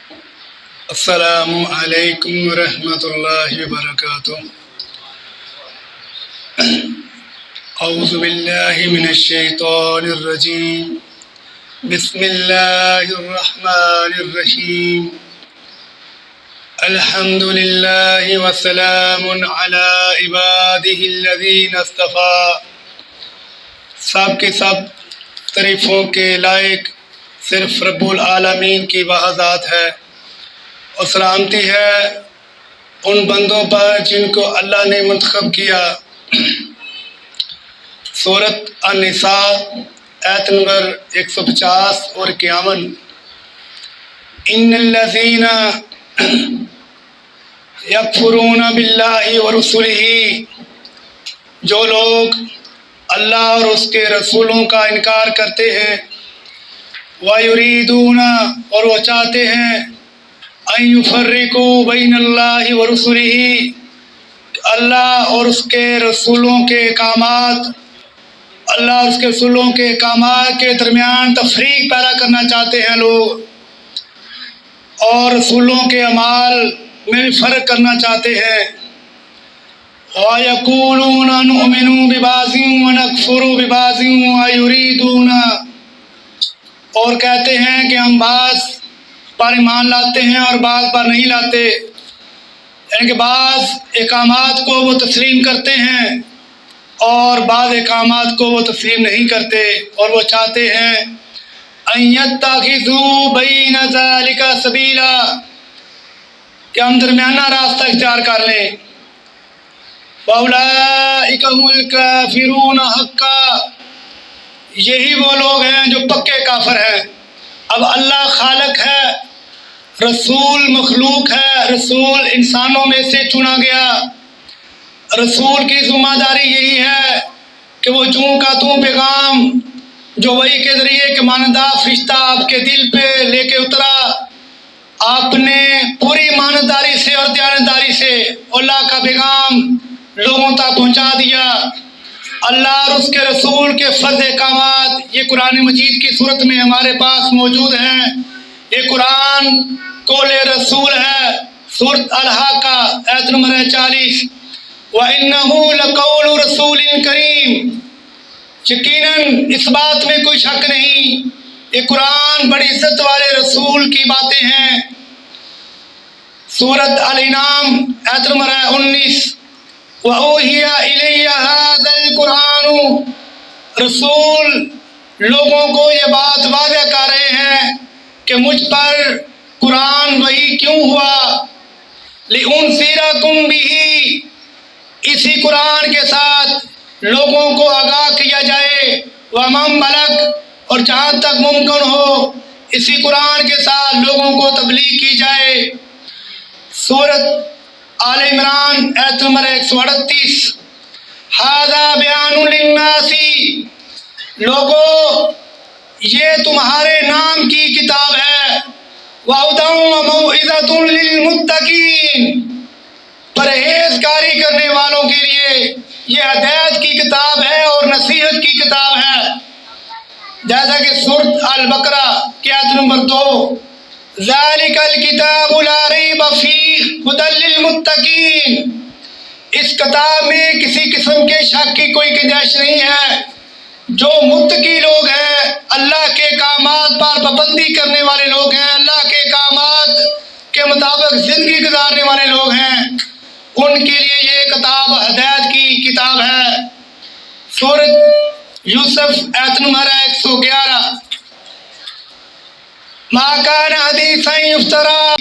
السلام علیکم ورحمۃ اللہ وبرکاتہ۔ اعوذ باللہ من الشیطان الرجیم، بسم اللہ الرحمن الرحیم، الحمد للہ وسلام علی عبادہ الذین اصطفیٰ۔ سب کے سب تعریفوں کے لائق صرف رب العالمین کی وہ ذات ہے، اور سلامتی ہے ان بندوں پر جن کو اللہ نے منتخب کیا۔ سورۃ النساء آیت نمبر 150 اور 51۔ ان الذین یکفرون باللہ ورسلہ، جو لوگ اللہ اور اس کے رسولوں کا انکار کرتے ہیں، وَيُرِيدُونَ اور وہ چاہتے ہیں، أَن يُفَرِّقُوا بَيْنَ اللَّهِ وَرُسُلِهِ، اللہ اور اس کے رسولوں کے احکامات، اللہ اور اس کے رسولوں کے احکامات کے درمیان تفریق پیدا کرنا چاہتے ہیں لوگ، اور رسولوں کے اعمال میں فرق کرنا چاہتے ہیں۔ وَيَقُولُونَ نُؤْمِنُ بِبَعْضٍ وَنَكْفُرُ بِبَعْضٍ وَيُرِيدُونَ اور کہتے ہیں کہ ہم بعض پر ایمان لاتے ہیں اور بعض پر نہیں لاتے، یعنی کہ بعض احکامات کو وہ تسلیم کرتے ہیں اور بعض احکامات کو وہ تسلیم نہیں کرتے، اور وہ چاہتے ہیں أَن يَتَّخِذُوا بَيْنَ ذَلِكَ سَبِيلًا کہ ہم درمیانہ راستہ اختیار کر لیں۔ وَأُولَٰئِكَ هُمُ الْكَافِرُونَ حَقًّا، یہی وہ لوگ ہیں جو پکے کافر ہیں۔ اب اللہ خالق ہے، رسول مخلوق ہے، رسول انسانوں میں سے چنا گیا۔ رسول کی ذمہ داری یہی ہے کہ وہ جوں کا توں پیغام جو وحی کے ذریعے کے مانندہ فرشتہ آپ کے دل پہ لے کے اترا، آپ نے پوری ایمانداری سے اور دیانتداری سے اللہ کا پیغام لوگوں تک پہنچا دیا۔ اللہ اور اس کے رسول کے فرض احکامات یہ قرآن مجید کی صورت میں ہمارے پاس موجود ہیں۔ یہ قرآن قول رسول ہے۔ سورۃ الحاقہ آیت نمبر 40۔ وَإِنَّهُ لَقَوْلُ رَسُولٍ كَرِيمٍ، یقیناً اس بات میں کوئی شک نہیں، یہ قرآن بڑی عزت والے رسول کی باتیں ہیں۔ سورۃ الانعام آیت نمبر 19۔ وَأُوحِيَ إِلَيَّ هَٰذَا الْقُرْآنُ، رسول لوگوں کو یہ بات واضح کر رہے ہیں کہ مجھ پر قرآن وحی کیوں ہوا۔ لِأُنذِرَكُم بِهِ، اسی قرآن کے ساتھ لوگوں کو آگاہ کیا جائے۔ وَمَن بَلَغَ، اور جہاں تک ممکن ہو اسی قرآن کے ساتھ لوگوں کو تبلیغ کی جائے۔ سورۃ آل عمران آیت نمبر 138۔ ھذا بیان للناس، لوگو یہ تمہارے نام کی کتاب ہے۔ وَھدًى وَمَوْعِظَةٌ لِلْمُتَّقِينَ، پرہیزگاری کرنے والوں کے لیے یہ ہدایت کی کتاب ہے اور نصیحت کی کتاب ہے، جیسا کہ سورۃ البقرہ کی آیت نمبر 2۔ ذَلِكَ الْكِتَابُ لَا رَيْبَ فِيهِ ھُدًى لِلْمُتَّقِينَ، اس کتاب میں کسی قسم کے شک کی کوئی گنجائش نہیں ہے۔ جو متقی لوگ ہیں، اللہ کے احکامات پر پابندی کرنے والے لوگ ہیں، اللہ کے احکامات کے مطابق زندگی گزارنے والے لوگ ہیں، ان کے لیے یہ کتاب ہدایت کی کتاب ہے۔ سورۃ یوسف آیت نمبر 111۔ مَا كَانَ حَدِيثًا يُفْتَرَىٰ،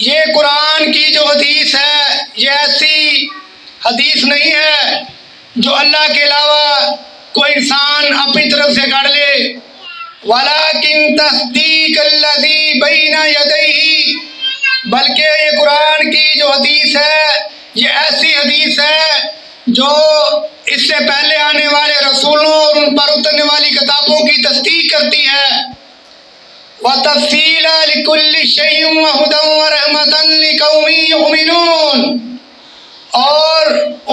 یہ قرآن کی جو حدیث ہے یہ ایسی حدیث نہیں ہے جو اللہ کے علاوہ کوئی انسان اپنی طرف سے گھڑ لے۔ وَلَٰكِن تَصْدِيقَ الَّذِي بَيْنَ يَدَيْهِ، بلکہ یہ قرآن کی جو حدیث ہے یہ ایسی حدیث ہے جو اس سے پہلے آنے والے رسولوں اور ان پر اترنے والی کتابوں کی تصدیق کرتی ہے۔ وَتَفْصِيلًا لِكُلِّ شَيْءٍ وَهُدًى وَرَحْمَةً لِقَوْمٍ يُؤْمِنُونَ، اور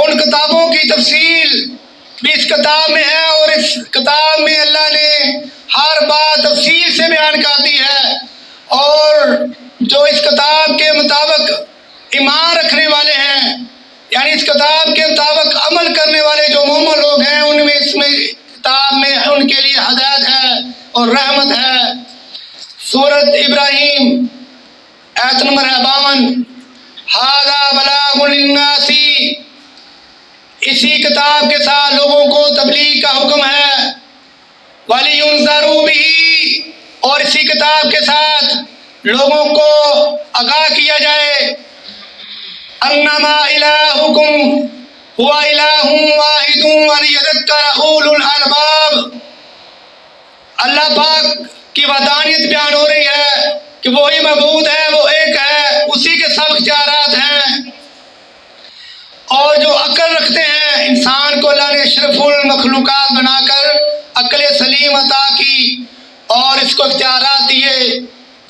ان کتابوں کی تفصیل بھی اس کتاب میں ہے، اور اس کتاب میں اللہ نے ہر بات تفصیل سے بیان کر دی ہے، اور کتاب کے مطابق ایمان رکھنے والے ہیں، یعنی اس کتاب کے مطابق عمل کرنے والے جو مومن لوگ ہیں، ان میں اس میں کتاب میں ان کے لیے ہدایت ہے اور رحمت ہے۔ سورۃ ابراہیم آیت نمبر 52، ھذا بلاغ للناس، اسی کتاب کے ساتھ لوگوں کو تبلیغ کا حکم ہے، وَلِيُنذَرُوا بِهِ، اور اسی کتاب کے ساتھ لوگوں کو آگاہ کیا جائے، انما الہکم هو الہ واحد ولیذکر اولو الالباب، اللہ پاک کی وحدانیت بیان ہو رہی ہے کہ وہی معبود ہے، وہ ایک ہے، اسی کے سب اختیارات ہیں، اور جو عقل رکھتے ہیں، انسان کو اللہ نے اشرف المخلوقات بنا کر عقل سلیم عطا کی اور اس کو اختیارات دیے،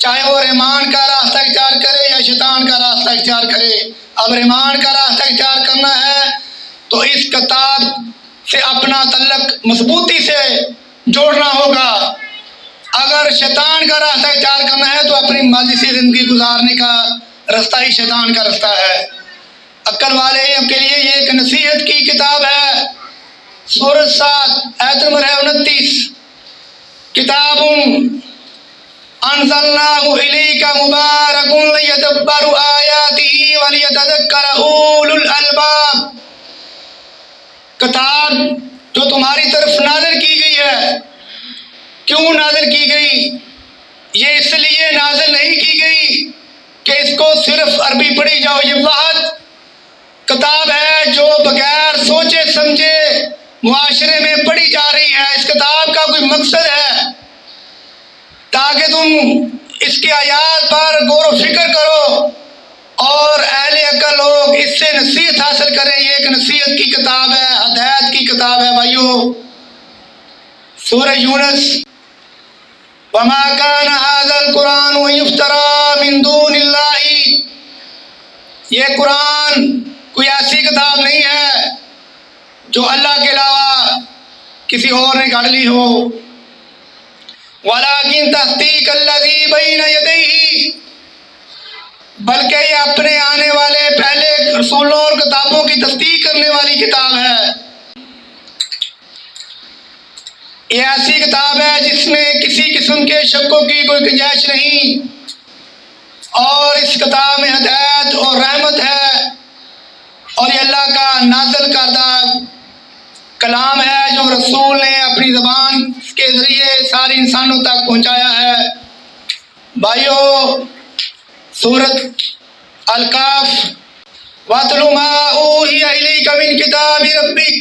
چاہے وہ رحمان کا راستہ اختیار کرے یا شیطان کا راستہ اختیار کرے۔ اب رحمان کا راستہ اختیار کرنا ہے تو اس کتاب سے اپنا تعلق مضبوطی سے جوڑنا ہوگا، اگر شیطان کا راستہ اختیار کرنا ہے تو اپنی مرضی سے زندگی گزارنے کا راستہ ہی شیطان کا راستہ ہے۔ عقل والے کے لیے یہ ایک نصیحت کی کتاب ہے۔ سورۃ 7 آیت نمبر 29، کتاب انزلناہ الیک مبارک لیدبروا آیاتہ ولیتذکر اولو الالباب، کتاب جو تمہاری طرف نازل کی گئی ہے۔ کیوں نازل کی گئی؟ یہ اس لیے نازل نہیں کی گئی کہ اس کو صرف عربی پڑھی جاؤ، یہ واحد کتاب ہے جو بغیر سوچے سمجھے معاشرے میں پڑھی جا رہی ہے۔ اس کتاب کا کوئی مقصد ہے تاکہ تم اس کے آیات پر غور و فکر کرو اور اہل عقل لوگ اس سے نصیحت حاصل کریں۔ یہ ایک نصیحت کی کتاب ہے، ہدایت کی کتاب ہے بھائیو۔ سورہ یونس، وما كان هذا القرآن يفترى من دون اللہ، یہ قرآن کوئی ایسی کتاب نہیں ہے جو اللہ کے علاوہ کسی اور نے گھڑ لی ہو، وَلَٰكِن تَصْدِيقَ الَّذِي بَيْنَ يَدَيْهِ، بلکہ یہ اپنے آنے والے پہلے رسولوں اور کتابوں کی تصدیق کرنے والی کتاب ہے۔ یہ ایسی کتاب ہے جس میں کسی قسم کے شکوں کی کوئی گنجائش نہیں، اور اس کتاب میں ہدایت اور رحمت ہے، اور یہ اللہ کا نازل کردہ کلام ہے جو رسول نے اپنی زبان کے ذریعے سارے انسانوں تک پہنچایا ہے۔ بھائیو، سورۃ الکہف، وَاتْلُ مَا أُوحِیَ إِلَيْکَ مِن کِتَابِ رَبِّکَ،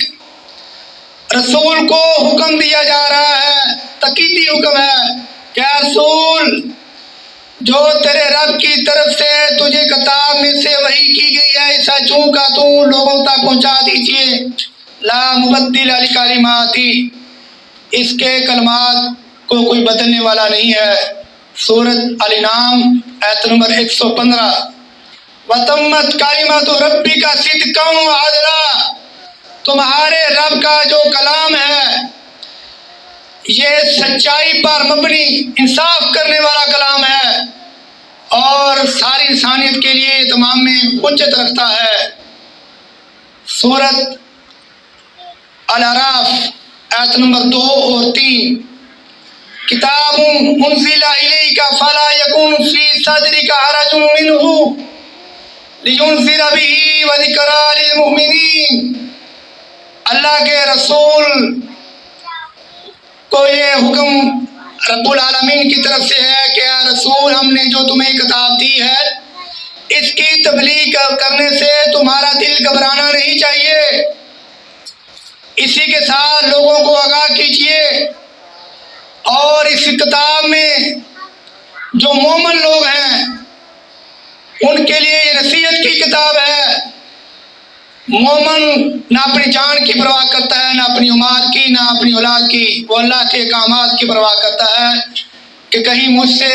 رسول کو حکم دیا جا رہا ہے، تاکیدی حکم ہے کہ اے رسول، جو تیرے رب کی طرف سے تجھے کتاب میں سے وحی کی گئی ہے، اس سچوں کا تو لوگوں تک پہنچا دیجیے، لا مبدل لکلماتہ، اس کے کلمات کو کوئی بدلنے والا نہیں ہے۔ سورۃ الانعام آیت نمبر 115، وَتَمَّتْ کَلِمَتُ رَبِّکَ صِدْقًا وَعَدْلًا، تمہارے رب کا جو کلام ہے یہ سچائی پر مبنی انصاف کرنے والا کلام ہے اور ساری انسانیت کے لیے تمام میں حجت رکھتا ہے۔ سورۃ الاعراف آیت نمبر 2 اور 3، کتاب انزل الیک فلا یکن فی صدرک حرج منہ لینذر بہ وذکریٰ للمؤمنین، اللہ کے رسول کو یہ حکم رب العالمین کی طرف سے ہے کہ اے رسول، ہم نے جو تمہیں کتاب دی ہے اس کی تبلیغ کرنے سے تمہارا دل گھبرانا نہیں چاہیے، اسی کے ساتھ لوگوں کو آگاہ کیجیے، اور اس کتاب میں جو مومن لوگ ہیں ان کے لیے یہ نصیحت کی کتاب ہے۔ مومن نہ اپنی جان کی پرواہ کرتا ہے، نہ اپنی اولاد کی، نہ اپنی اولاد کی، وہ اللہ کے احکامات کی پرواہ کرتا ہے کہ کہیں مجھ سے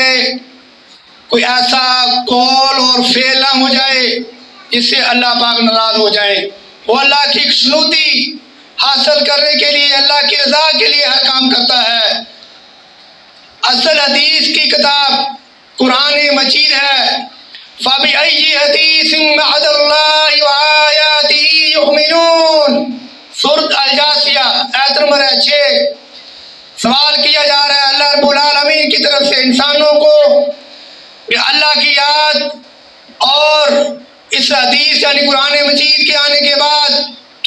کوئی ایسا قول اور فعل نہ ہو جائے جس سے اللہ پاک ناراض ہو جائے۔ وہ اللہ کی خوشنودی حاصل کرنے کے لیے، اللہ کی رضا کے لیے ہر کام کرتا ہے۔ اصل حدیث کی کتاب قرآن مجید ہے، فَبِأَيِّ حَدِيثٍ بَعْدَ اللَّهِ وَآيَاتِهِ يُؤْمِنُونَ۔ سورۃ الجاثیہ آیت نمبر 6۔ سوال کیا جا رہا ہے اللہ رب العالمین کی طرف سے انسانوں کو کہ اللہ کی یاد اور اس حدیث یعنی قرآن مجید کے آنے کے بعد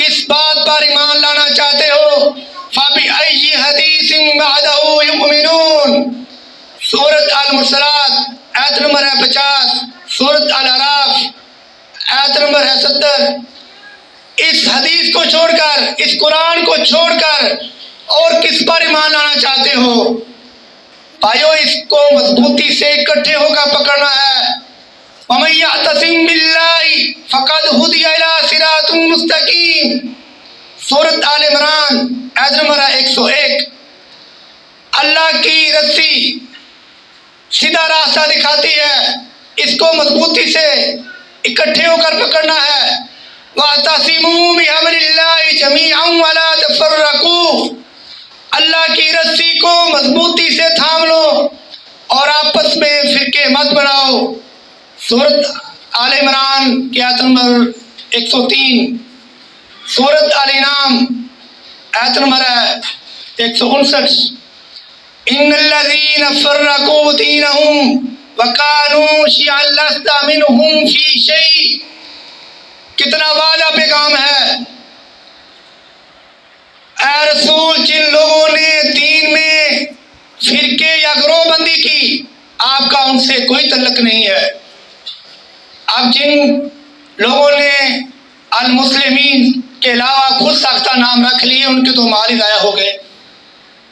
کس بات پر ایمان لانا چاہتے ہو؟ فَبِأَيِّ حَدِيثٍ بَعْدَهُ يُؤْمِنُونَ۔ سورۃ المرسلات آیت نمبر 50، سورۃ الاعراف آیت نمبر 70۔ اس حدیث کو چھوڑ کر، اس قرآن کو چھوڑ کر اور کس پر ایمان لانا چاہتے ہو؟ بھائیو اس کو مضبوطی سے اکٹھے ہو کر پکڑنا ہے۔ وَمَن يَعْتَصِم بِاللَّهِ فَقَدْ هُدِيَ إِلَىٰ صِرَاطٍ مُسْتَقِيمٍ۔ سورۃ آل عمران آیت نمبر 101۔ اللہ کی رسی سیدھا راستہ دکھاتی ہے، اس کو مضبوطی سے اکٹھے ہو کر پکڑنا ہے۔ وَاعْتَصِمُوا بِحَبْلِ اللَّهِ جَمِيعًا وَلَا تَفَرَّقُوا۔ اللہ کی رسی کو مضبوطی سے تھام لو اور آپس میں فرقے مت بناؤ۔ سورۃ آل عمران کی آیت نمبر 103۔ سورۃ آل انعام آیت نمبر 159۔ ان الذین فرقوا دینہم وکانوا شیعا لست منہم فی شیء۔ کتنا واضح پیغام ہے، اے رسول جن لوگوں نے دین میں فرقے یا گروہ بندی کی آپ کا ان سے کوئی تعلق نہیں ہے۔ اب جن لوگوں نے المسلمین کے علاوہ خود ساختہ نام رکھ لیے ان کے تو مال ہی ضائع ہو گئے۔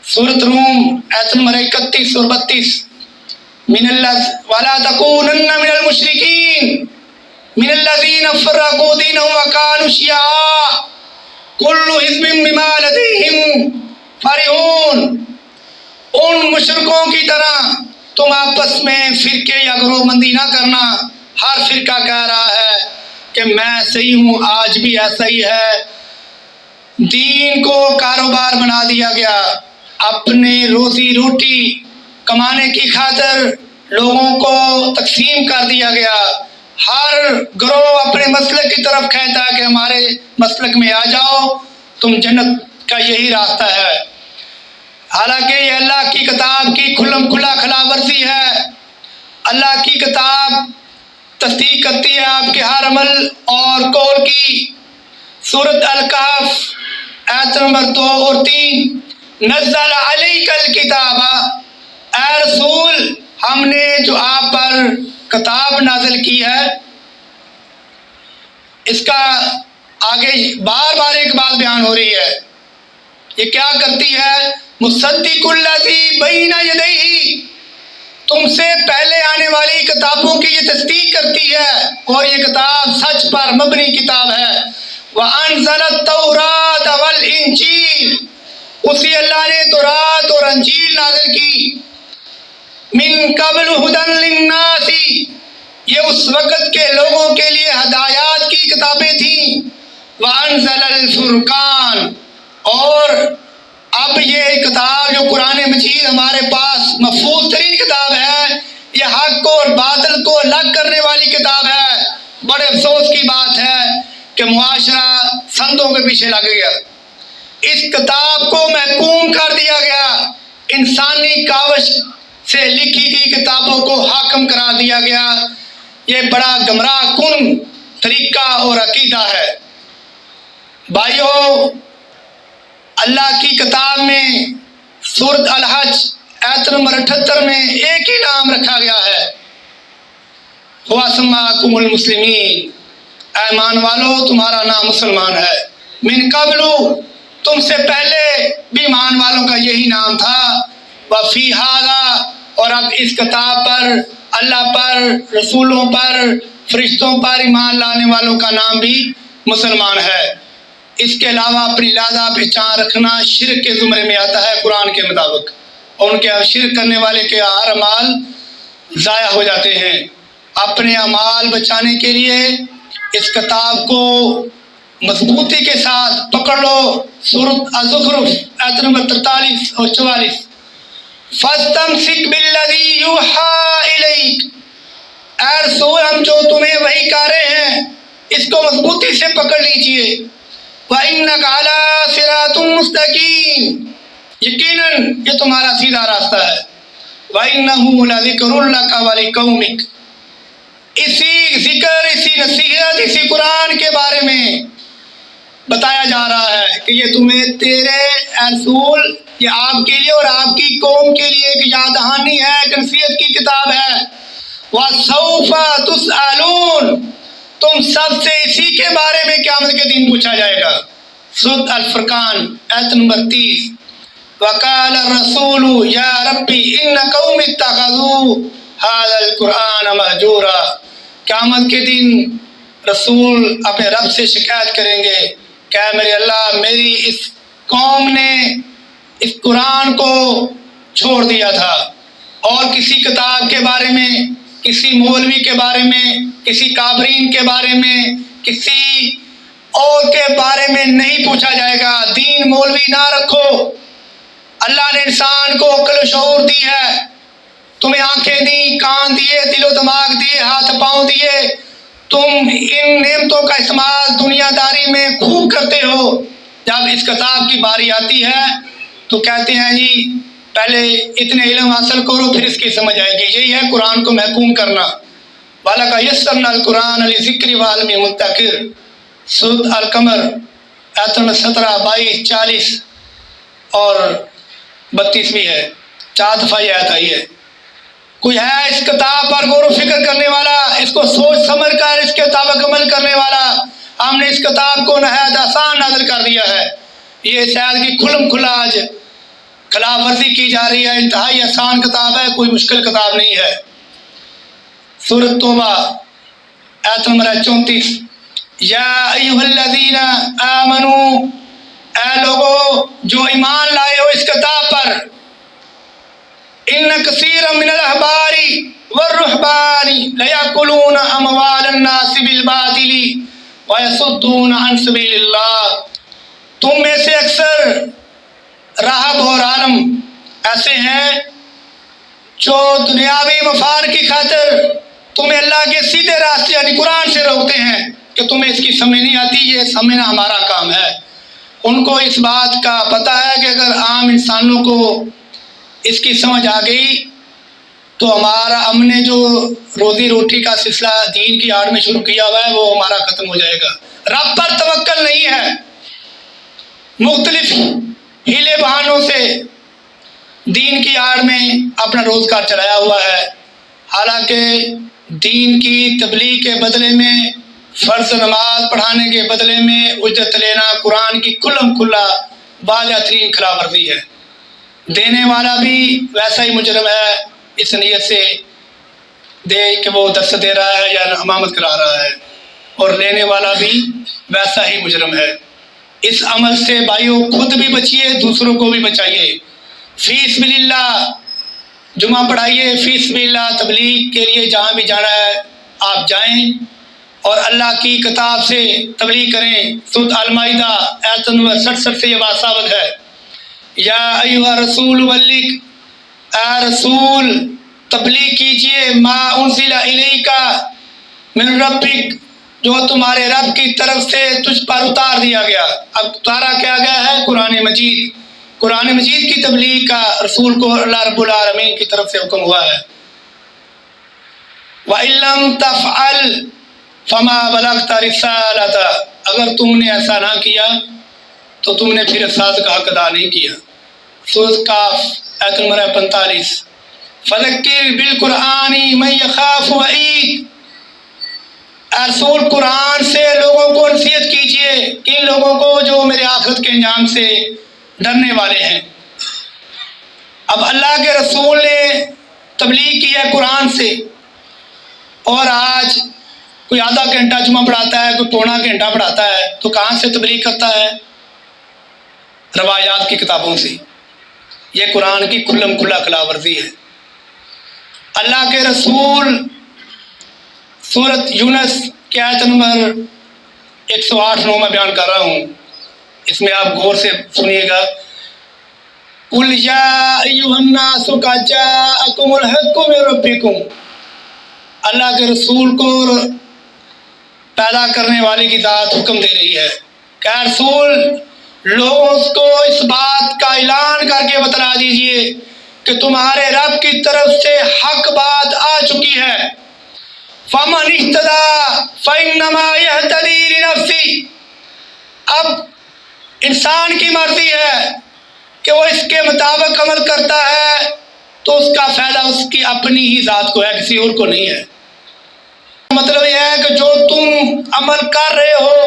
سورۃ روم آیت نمبر 31 اور 32۔ وَلَا تَكُونَنَّ مِنَ الْمُشْرِكِينَ مِنَ الَّذِينَ فَرَّقُوا دِينَهُمْ وَكَانُوا شِيَعًا كُلُّ حِزْبٍ بِمَا لَدَيْهِمْ فَرِحُونَ۔ ان مشرکوں کی طرح تم آپس میں فرقے یا گروہ بندی نہ کرنا۔ ہر فرقہ کہہ رہا ہے کہ میں صحیح ہوں، آج بھی ایسا ہی ہے۔ دین کو کاروبار بنا دیا گیا، اپنے روزی روٹی کمانے کی خاطر لوگوں کو تقسیم کر دیا گیا۔ ہر گروہ اپنے مسلک کی طرف کہتا ہے کہ ہمارے مسلک میں آ جاؤ، تم جنت کا یہی راستہ ہے۔ حالانکہ یہ اللہ کی کتاب کی کھلم کھلا خلاف ورزی ہے۔ اللہ کی کتاب تصدیق کرتی ہے آپ کے ہر عمل اور قول کی۔ سورۃ الکہف آیت نمبر 2 اور 3۔ نزل علیک الکتاب، اے رسول ہم نے جو آپ پر کتاب نازل کی ہے، اس کا آگے بار بار ایک بات بیان ہو رہی ہے۔ یہ کیا کرتی ہے؟ مصدق الذی بین یدیہ، تم سے پہلے آنے والی کتابوں کی یہ تصدیق کرتی ہے اور یہ کتاب سچ پر مبنی کتاب ہے۔ وانزل التوراۃ والانجیل، اسی اللہ نے تورات اور انجیل نازل کی۔ من قبل ھدی للناس، یہ اس وقت کے لوگوں کے لیے ہدایات کی کتابیں تھیں۔ وانزل الفرقان، اور اب یہ کتاب جو قرآن مجید ہمارے پاس محفوظ ترین کتاب ہے، یہ حق اور باطل کو الگ کرنے والی کتاب ہے۔ بڑے افسوس کی بات ہے کہ معاشرہ سندوں کے پیچھے لگ گیا، اس کتاب کو محکوم کر دیا گیا، انسانی کاوش سے لکھی گئی کتابوں کو حاکم قرار دیا گیا۔ یہ بڑا گمراہ کن طریقہ اور عقیدہ ہے۔ بھائیو، اللہ کی کتاب میں سورۃ الحج آیت نمبر 78 میں ایک ہی نام رکھا گیا ہے، وَسَمَّاكُمُ الْمُسْلِمِينَ، اے ایمان والو تمہارا نام مسلمان ہے۔ من قبل، تم سے پہلے بھی ایمان والوں کا یہی نام تھا۔ وفی ھذا، اور اب اس کتاب پر، اللہ پر، رسولوں پر، فرشتوں پر ایمان لانے والوں کا نام بھی مسلمان ہے۔ اس کے علاوہ اپنی لہذا پہچان رکھنا شرک کے زمرے میں آتا ہے قرآن کے مطابق، اور ان کے شرک کرنے والے کے ہر اعمال ضائع ہو جاتے ہیں۔ اپنے اعمال بچانے کے لیے اس کتاب کو مضبوطی کے ساتھ پکڑ لو۔ سورۃ الزخرف آیت نمبر 43 اور 44۔ فَاسْتَمْسِكْ بِالَّذِي يُوحَىٰ إِلَيْكَ، اے رسول ہم جو جا رہے ہیں، اس کو مضبوطی سے پکڑ لیجئے۔ وَإِنَّكَ عَلَىٰ صِرَاطٍ مُّسْتَقِيمٍ، یقیناً یہ تمہارا سیدھا راستہ ہے۔ وَإِنَّهُ لَذِكْرٌ لَكَ وَلِقَوْمِكَ، اسی ذکر، اسی نصیحت، اسی قرآن کے بارے میں بتایا جا رہا ہے کہ یہ تمہیں، تیرے رسول، یہ آپ کے لیے اور آپ کی قوم کے لیے ایک یاد دہانی ہے، ایک نصیحت کی کتاب ہے۔ وَسَوْفَ تُسْأَلُونَ، تم سب سے اسی کے بارے میں قیامت کے دن پوچھا جائے گا۔ سورۃ الفرقان آیت نمبر 30۔ وَقَالَ الرَّسُولُ يَا رَبِّ إِنَّ قَوْمِي اتَّخَذُوا هَٰذَا الْقُرْآنَ مَهْجُورًا، قیامت کے دن رسول اپنے رب سے شکایت کریں گے کہ اے میرے اللہ، میری اس قوم نے اس قرآن کو چھوڑ دیا تھا، اور کسی کتاب کے بارے میں، کسی مولوی کے بارے میں، کسی کابرین کے بارے میں، کسی اور کے بارے میں نہیں پوچھا جائے گا۔ دین مولوی نہ رکھو، اللہ نے انسان کو عقل و شعور دی ہے، تمہیں آنکھیں دی، کان دیے، دل و دماغ دیے، ہاتھ پاؤں دیے، تم ان نعمتوں کا استعمال دنیا داری میں خوب کرتے ہو۔ جب اس کتاب کی باری آتی ہے تو کہتے ہیں جی پہلے اتنے علم حاصل کرو پھر اس کی سمجھ آئے گی۔ یہی ہے قرآن کو محکوم کرنا۔ وَلَقَدْ يَسَّرْنَا الْقُرْآنَ لِلذِّكْرِ فَهَلْ مِن مُدَّكِرٍ، سورۃ القمر آیت 17، 22، 40 اور 32 بھی ہے، 4 دفعہ یہ آیت آئی ہے۔ کوئی ہے اس کتاب پر غور و فکر کرنے والا، اس کو سوچ سمجھ کر اس کے مطابق عمل کرنے والا؟ ہم نے اس کتاب کو نہایت آسان نازل کر دیا ہے۔ یہ شاید کی کھلم کھلا آج خلاف ورزی کی جا رہی ہے، انتہائی آسان کتاب ہے، کوئی مشکل کتاب نہیں ہے۔ سورۃ توبہ آیت نمبر 34، یا ایھا الذین آمنوا، اے لوگو جو ایمان لائے ہو اس کتاب پر، ان کثیرا من الاحبار والرہبان لیأکلون اموال الناس بالباطل ویصدون عن سبیل اللہ، تم میں سے اکثر راہب اور عالم ایسے ہیں جو دنیاوی مفاد کی خاطر تمہیں اللہ کے سیدھے راستے یعنی قرآن سے روکتے ہیں کہ تمہیں اس کی سمجھ نہیں آتی، یہ سمجھنا ہمارا کام ہے۔ ان کو اس بات کا پتہ ہے کہ اگر عام انسانوں کو اس کی سمجھ آ گئی تو ہم نے جو روزی روٹی کا سلسلہ دین کی آڑ میں شروع کیا ہوا ہے وہ ہمارا ختم ہو جائے گا۔ رب پر توکل نہیں ہے، مختلف ہیلے بہانوں سے دین کی آڑ میں اپنا روزگار چلایا ہوا ہے، حالانکہ دین کی تبلیغ کے بدلے میں، فرض نماز پڑھانے کے بدلے میں اجرت لینا قرآن کی کھلم کھلا واضح ترین خلاف ورزی ہے۔ دینے والا بھی ویسا ہی مجرم ہے، اس نیت سے دے کہ وہ درس دے رہا ہے یا امامت کرا رہا ہے، اور لینے والا بھی ویسا ہی مجرم ہے۔ اس عمل سے بھائیوں خود بھی بچیے، دوسروں کو بھی بچائیے۔ فی سبیل اللہ جمعہ پڑھائیے، فی سبیل اللہ تبلیغ کے لیے جہاں بھی جانا ہے آپ جائیں اور اللہ کی کتاب سے تبلیغ کریں۔ سورۃ المائدہ آیت نمبر 67 سے یہ بات ثابت ہے۔ یا ایھا رسول بلغ، اے رسول تبلیغ کیجئے، ما انزل الیک من ربک، جو تمہارے رب کی طرف سے تجھ پر اتار دیا گیا۔ اب اتارا کیا گیا ہے؟ قرآن مجید۔ قرآن مجید کی تبلیغ کا رسول کو اللہ رب العالمین کی طرف سے حکم ہوا ہے۔ وَإِن لَّمْ تَفْعَلْ فَمَا بَلَغْتَ رِسَالَتَهُ، اگر تم نے ایسا نہ کیا تو تم نے پھر رسالت کا حق ادا نہیں کیا۔ سورۃ کاف آیت نمبر 45، فَذَكِّرْ بِالْقُرْآنِ مَن يَخَافُ وَعِیدِ، اے رسول قرآن سے لوگوں کو نصیحت کیجئے، کن لوگوں کو؟ جو میرے آخرت کے انجام سے ڈرنے والے ہیں۔ اب اللہ کے رسول نے تبلیغ کی ہے قرآن سے، اور آج کوئی آدھا گھنٹہ جمعہ پڑھاتا ہے، کوئی پونا گھنٹہ پڑھاتا ہے، تو کہاں سے تبلیغ کرتا ہے؟ روایات کی کتابوں سے۔ یہ قرآن کی کھلم کھلا خلاف ورزی ہے۔ اللہ کے رسول سورۃ یونس کی آیت نمبر 108-9 میں بیان کر رہا ہوں، اس میں آپ غور سے سنیے گا۔ قُلْ يَا أَيُّهَا النَّاسُ قَدْ جَاءَكُمُ الْحَقُّ مِن رَبِّكُمْ، اللہ کے رسول کو پیدا کرنے والی کی ذات حکم دے رہی ہے کہ رسول لوگوں کو اس بات کا اعلان کر کے بتلا دیجئے کہ تمہارے رب کی طرف سے حق بات آ چکی ہے۔ فَمَنِ اهْتَدَىٰ فَإِنَّمَا يَهْتَدِي لِنَفْسِهِ، اب انسان کی مرضی ہے کہ وہ اس کے مطابق عمل کرتا ہے تو اس کا فائدہ اس کی اپنی ہی ذات کو ہے، کسی اور کو نہیں ہے۔ مطلب یہ ہے کہ جو تم عمل کر رہے ہو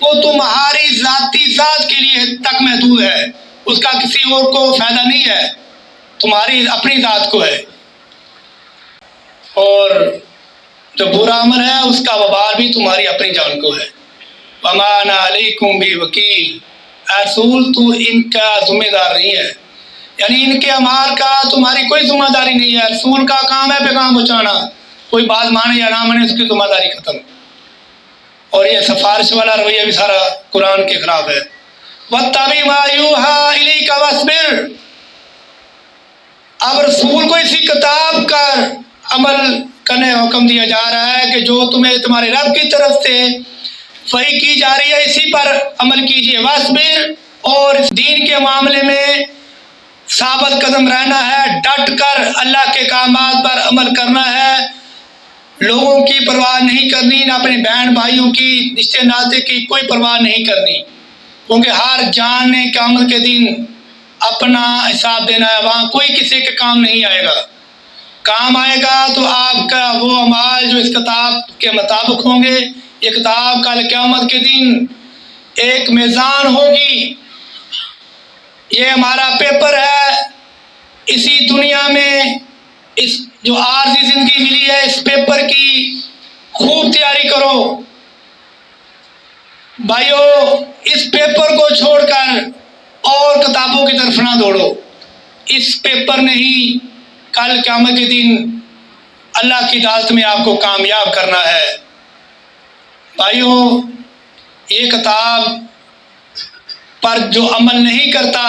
وہ تمہاری ذاتی ذات کے لیے تک محدود ہے، اس کا کسی اور کو فائدہ نہیں ہے، تمہاری اپنی ذات کو ہے۔ اور جو برا عمل ہے اس کا وبال بھی تمہاری اپنی جان کو ہے۔ وَمَا أَنَا عَلَيْكُمْ بِوَكِيلٍ، اے رسول تو ان کا ذمہ دار نہیں ہے، یعنی ان کے اعمال کا تمہاری کوئی ذمہ داری نہیں ہے۔ رسول کا کام ہے پیغام پہنچانا، کوئی بات مانے یا نہ مانے اس کی ذمہ داری ختم۔ اور یہ سفارش والا رویہ بھی سارا قرآن کے خلاف ہے۔ وَاتَّبِعْ مَا يُوحَىٰ إِلَيْكَ وَاصْبِرْ، اب رسول کو اسی کتاب کا عمل کرنے کا حکم دیا جا رہا ہے کہ جو تمہیں تمہارے رب کی طرف سے وحی کی جا رہی ہے اسی پر عمل کیجیے۔ وَاصْبِرْ، اور اس دین کے معاملے میں ثابت قدم رہنا ہے، ڈٹ کر اللہ کے احکامات پر عمل کرنا ہے، لوگوں کی پرواہ نہیں کرنی، نہ اپنے بہن بھائیوں کی، رشتے ناطے کی کوئی پرواہ نہیں کرنی، کیونکہ ہر جان نے قیامت کے دن اپنا حساب دینا ہے، وہاں کوئی کسی کے کام نہیں آئے گا۔ کام آئے گا تو آپ کا وہ اعمال جو اس کتاب کے مطابق ہوں گے۔ یہ کتاب کل قیامت کے دن ایک میزان ہوگی، یہ ہمارا پیپر ہے، اسی دنیا میں اس جو عارضی زندگی ملی ہے اس پیپر کی خوب تیاری کرو بھائیو، اس پیپر کو چھوڑ کر اور کتابوں کی طرف نہ دوڑو، اس پیپر نے ہی کل قیامت کے دن اللہ کی عدالت میں آپ کو کامیاب کرنا ہے۔ بھائیو، یہ کتاب پر جو عمل نہیں کرتا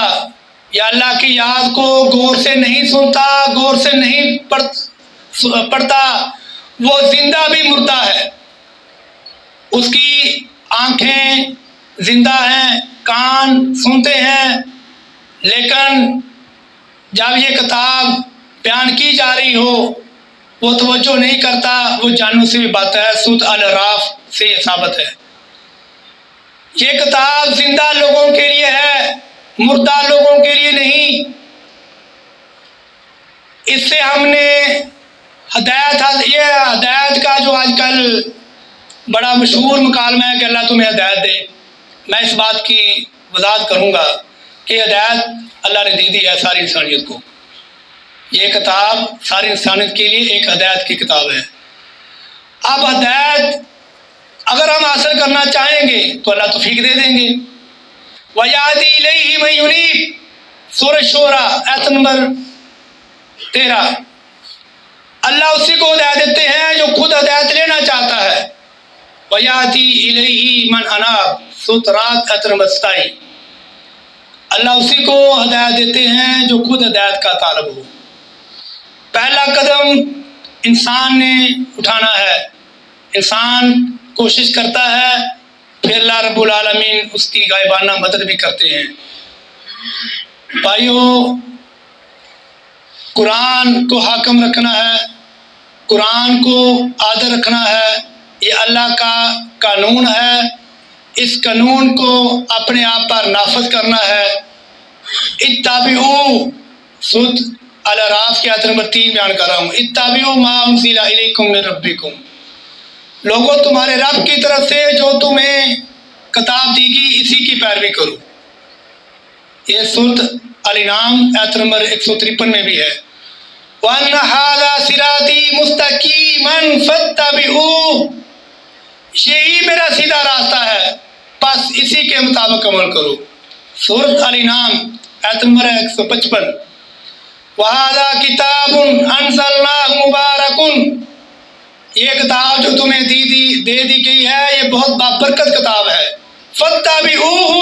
یا اللہ کی یاد کو غور سے نہیں سنتا، غور سے نہیں پڑھتا، وہ زندہ بھی مردہ ہے۔ اس کی آنکھیں زندہ ہیں، کان سنتے ہیں، لیکن جب یہ کتاب بیان کی جا رہی ہو وہ توجہ نہیں کرتا، وہ جانوں سے بھی بات ہے۔ سورۃ الاعراف سے یہ ثابت ہے۔ یہ کتاب زندہ لوگوں کے لیے ہے، مردہ لوگوں کے لیے نہیں۔ اس سے ہم نے یہ ہدایت کا جو آج کل بڑا مشہور مکالمہ ہے کہ اللہ تمہیں ہدایت دے، میں اس بات کی وضاحت کروں گا کہ ہدایت اللہ نے دے دی ہے ساری انسانیت کو۔ یہ کتاب ساری انسانیت کے لیے ایک ہدایت کی کتاب ہے۔ اب ہدایت اگر ہم حاصل کرنا چاہیں گے تو اللہ توفیق دے دیں گے۔ وَيَهْدِي إِلَيْهِ مَن يُنِيبُ، سورۃ شعراء آیت نمبر 13۔ اللہ اسی کو ہدایت دیتے ہیں جو خود ہدایت لینا چاہتا ہے۔ وَيَهْدِي إِلَيْهِ مَنْ أَنَابَ، سورۃ رعد آیت نمبر 27۔ اللہ اسی کو ہدایت دیتے ہیں جو خود ہدایت کا طالب ہو۔ پہلا قدم انسان نے اٹھانا ہے، انسان کوشش کرتا ہے، پھر اللہ رب العالمین اس کی غائبانہ مدد بھی کرتے ہیں۔ بھائیو، قرآن کو حاکم رکھنا ہے، قرآن کو عادل رکھنا ہے، یہ اللہ کا قانون ہے، اس قانون کو اپنے آپ پر نافذ کرنا ہے۔ اتبعوا، سورۃ الاعراف کی آیت نمبر 3 بیان کر رہا ہوں۔ اتبعوا ما انزل الیکم من ربکم، لوگوں تمہارے رب کی طرف سے جو تمہیں کتاب دی گئی اسی کی پیروی کرو۔ یہ سورۃ الانعام آیت نمبر 153 میں بھی ہے۔ وَأَنَّ هَذَا صِرَاطِي مُسْتَقِيمًا فَاتَّبِعُوهُ، یہی میرا سیدھا راستہ ہے، بس اسی کے مطابق عمل کرو۔ سورۃ الانعام آیت نمبر 155۔ وَهَذَا كِتَابٌ أَنزَلْنَاهُ مُبَارَكٌ، یہ کتاب جو تمہیں دے دی گئی ہے یہ بہت بابرکت کتاب ہے۔ فَاتَّبِعُوهُ،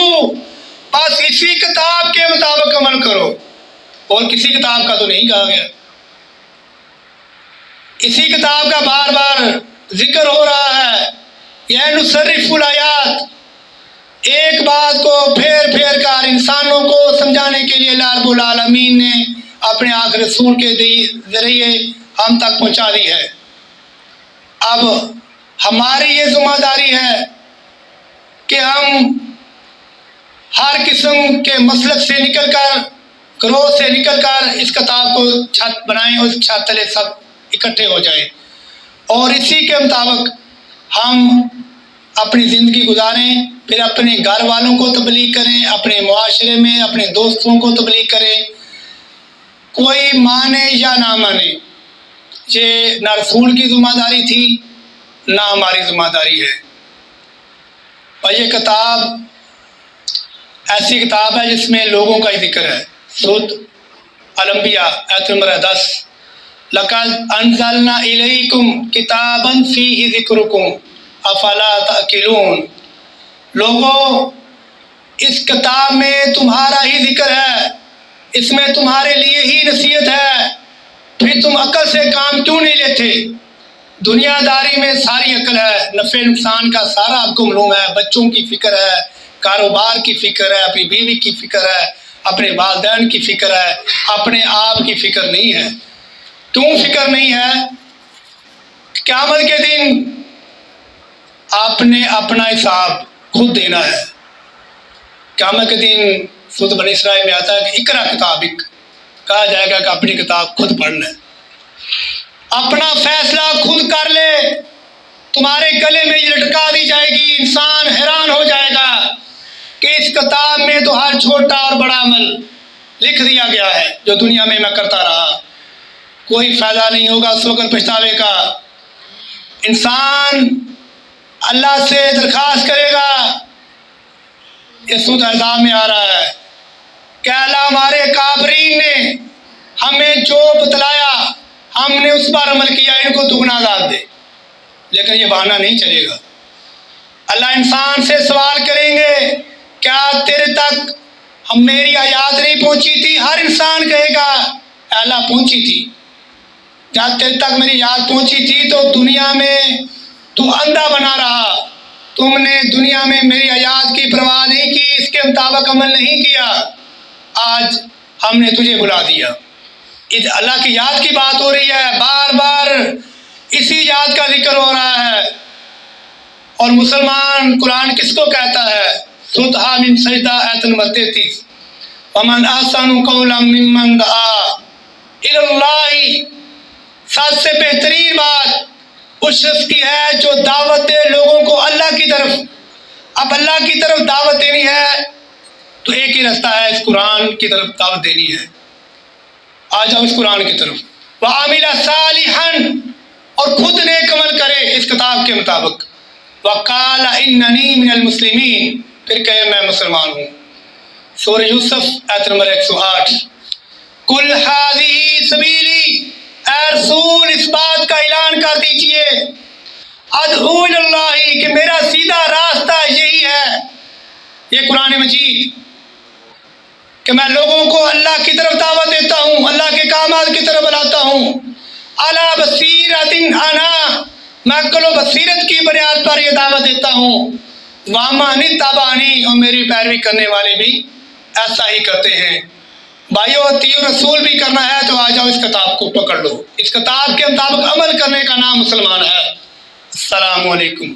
بس اسی کتاب کے مطابق عمل کرو، اور کسی کتاب کا تو نہیں کہا گیا۔ اسی کتاب کا بار بار ذکر ہو رہا ہے یہ نصرف الآیات، ایک بات کو پھیر پھیر کر انسانوں کو سمجھانے کے لیے اللہ رب العالمین نے اپنے آخری رسول کے ذریعے ہم تک پہنچا دی ہے۔ اب ہماری یہ ذمہ داری ہے کہ ہم ہر قسم کے مسلک سے نکل کر، گروہ سے نکل کر اس کتاب کو چھت بنائیں اور اس چھت تلے سب اکٹھے ہو جائیں، اور اسی کے مطابق ہم اپنی زندگی گزاریں، پھر اپنے گھر والوں کو تبلیغ کریں، اپنے معاشرے میں اپنے دوستوں کو تبلیغ کریں، کوئی مانے یا نہ مانے۔ یہ نہ رسول کی ذمہ داری تھی نہ ہماری ذمہ داری ہے۔ اور یہ کتاب ایسی کتاب ہے جس میں لوگوں کا ہی ذکر ہے۔ سورۃ الانبیاء آیت نمبر 10، لَقَدْ أَنزَلْنَا إِلَيْكُمْ كِتَابًا فِيهِ ذِكْرُكُمْ أَفَلَا تَعْقِلُونَ، لوگوں اس کتاب میں تمہارا ہی ذکر ہے، اس میں تمہارے لیے ہی نصیحت ہے، پھر تم عقل سے کام کیوں نہیں لیتے؟ دنیا داری میں ساری عقل ہے، نفع نقصان کا سارا آپ کو معلوم ہے، بچوں کی فکر ہے، کاروبار کی فکر ہے، اپنی بیوی کی فکر ہے، اپنے والدین کی فکر ہے، اپنے آپ کی فکر نہیں ہے۔ کیوں فکر نہیں ہے؟ قیامت کے دن آپ نے اپنا حساب خود دینا ہے۔ قیامت کے دن سورۃ بنی اسرائیل میں آتا ہے کہ اقرا کتابک، کہا جائے گا کہ اپنی کتاب خود پڑھ لیں، اپنا فیصلہ خود کر لے، تمہارے گلے میں یہ لٹکا دی جائے گی۔ انسان حیران ہو جائے گا کہ اس کتاب میں تو ہر چھوٹا اور بڑا عمل لکھ دیا گیا ہے جو دنیا میں کرتا رہا، کوئی فائدہ نہیں ہوگا اس وقت پچھتاوے کا۔ انسان اللہ سے درخواست کرے گا، یہ سورۃ احزاب میں آ رہا ہے کہ اللہ ہمارے کافرین نے ہمیں جو بتلایا ہم نے اس پر عمل کیا، ان کو دگنا عذاب دے۔ لیکن یہ بہانہ نہیں چلے گا۔ اللہ انسان سے سوال کریں گے، کیا تیرے تک میری آیات نہیں پہنچی تھی؟ ہر انسان کہے گا اے اللہ پہنچی تھی، جب تیرے تک میری یاد پہنچی تھی تو دنیا میں تو اندھا بنا رہا، تم نے دنیا میں میری آیات کی پرواہ نہیں کی، اس کے مطابق عمل نہیں کیا، آج ہم نے تجھے بلا دیا۔ اللہ کی یاد کی بات ہو رہی ہے، بار بار اسی یاد کا ذکر ہو رہا ہے۔ اور مسلمان قرآن کس کو کہتا ہے؟ سورۃ حامیم سجدہ آیت نمبر 33، وَمَنْ أَحْسَنُ قَوْلًا مِّمَّنْ دَعَا إِلَى اللَّهِ، سب سے بہترین بات اس شخص کی ہے جو دعوت دے لوگوں کو اللہ کی طرف۔ اب اللہ کی طرف دعوت دینی ہے تو ایک ہی راستہ ہے، اس قرآن کی طرف دعوت دینی ہے۔ آ جاؤ اس قرآن کی طرف۔ وَعَمِلَ صَالِحًا، اور خود نیک عمل کرے اس کتاب کے مطابق۔ وَقَالَ إِنَّنِي مِنَ الْمُسْلِمِينَ، پھر کہے میں مسلمان ہوں۔ سورہ یوسف آیت نمبر 108، قُلْ هَٰذِهِ سَبِیلِی، اے رسول اس بات کا اعلان کر دیجئے، ادعو الی اللہ، کہ میرا سیدھا راستہ یہی ہے، یہ قرآن مجید، کہ میں لوگوں کو اللہ کی طرف دعوت دیتا ہوں، اللہ کے کامات کی طرف بلاتا ہوں۔ علی بصیرۃ انا، میں عقل و بصیرت کی بنیاد پر یہ دعوت دیتا ہوں۔ ومن اتبعنی، اور میری پیروی کرنے والے بھی ایسا ہی کرتے ہیں۔ بھائیو اطیعوا رسول بھی کرنا ہے تو آ جاؤ اس کتاب کو پکڑ لو، اس کتاب کے مطابق عمل کرنے کا نام مسلمان ہے۔ السلام علیکم۔